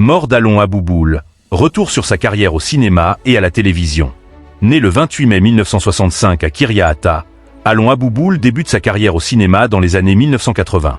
Mort d'Alon Abouboul, retour sur sa carrière au cinéma et à la télévision. Né le 28 mai 1965 à Kiryat, Alon Abouboul débute sa carrière au cinéma dans les années 1980.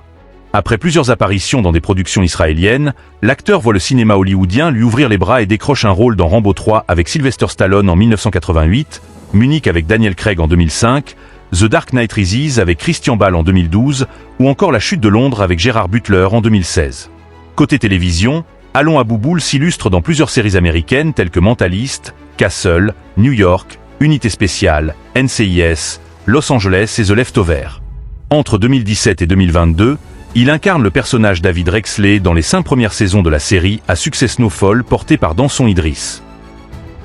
Après plusieurs apparitions dans des productions israéliennes, l'acteur voit le cinéma hollywoodien lui ouvrir les bras et décroche un rôle dans Rambo 3 avec Sylvester Stallone en 1988, Munich avec Daniel Craig en 2005, The Dark Knight Rises avec Christian Bale en 2012, ou encore La Chute de Londres avec Gérard Butler en 2016. Côté télévision, Alon Abouboul s'illustre dans plusieurs séries américaines telles que Mentalist, Castle, New York, Unité Spéciale, NCIS, Los Angeles et The Leftovers. Entre 2017 et 2022, il incarne le personnage David Rexley dans les 5 premières saisons de la série à succès Snowfall portée par Danson Idriss.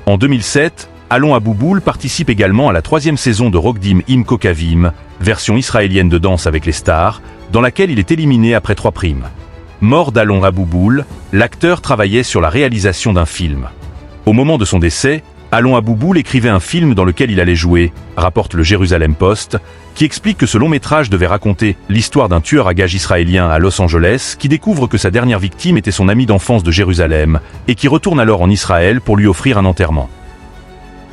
En 2007, Alon Abouboul participe également à la 3e saison de Rokdim Im Kokavim, version israélienne de Danse avec les stars, dans laquelle il est éliminé après 3 primes. Mort d'Alon Abouboul, l'acteur travaillait sur la réalisation d'un film. Au moment de son décès, Alon Abouboul écrivait un film dans lequel il allait jouer, rapporte le Jérusalem Post, qui explique que ce long-métrage devait raconter l'histoire d'un tueur à gages israélien à Los Angeles qui découvre que sa dernière victime était son ami d'enfance de Jérusalem et qui retourne alors en Israël pour lui offrir un enterrement.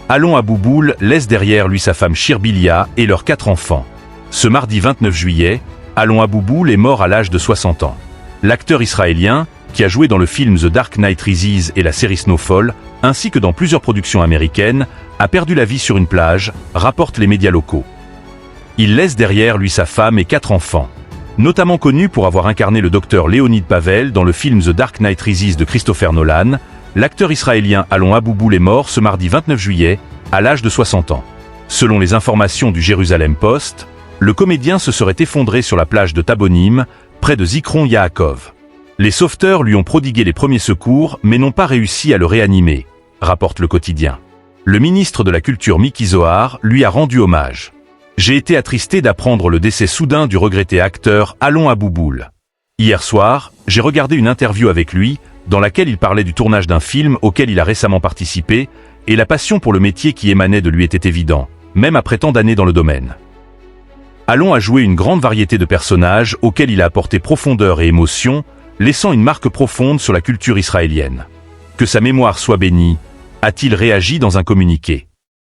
Alon Abouboul laisse derrière lui sa femme Shirbilia et leurs 4 enfants. Ce mardi 29 juillet, Alon Abouboul est mort à l'âge de 60 ans. L'acteur israélien, qui a joué dans le film The Dark Knight Rises et la série Snowfall, ainsi que dans plusieurs productions américaines, a perdu la vie sur une plage, rapportent les médias locaux. Il laisse derrière lui sa femme et 4 enfants. Notamment connu pour avoir incarné le docteur Leonid Pavel dans le film The Dark Knight Rises de Christopher Nolan, l'acteur israélien Alon Abouboul est mort ce mardi 29 juillet, à l'âge de 60 ans. Selon les informations du Jérusalem Post, le comédien se serait effondré sur la plage de Tabonim, près de Zikron Yaakov. Les sauveteurs lui ont prodigué les premiers secours mais n'ont pas réussi à le réanimer, rapporte le quotidien. Le ministre de la Culture Miki Zohar lui a rendu hommage. J'ai été attristé d'apprendre le décès soudain du regretté acteur Alon Abouboul. Hier soir, j'ai regardé une interview avec lui, dans laquelle il parlait du tournage d'un film auquel il a récemment participé, et la passion pour le métier qui émanait de lui était évident, même après tant d'années dans le domaine. Alon a joué une grande variété de personnages auxquels il a apporté profondeur et émotion, laissant une marque profonde sur la culture israélienne. Que sa mémoire soit bénie, a-t-il réagi dans un communiqué.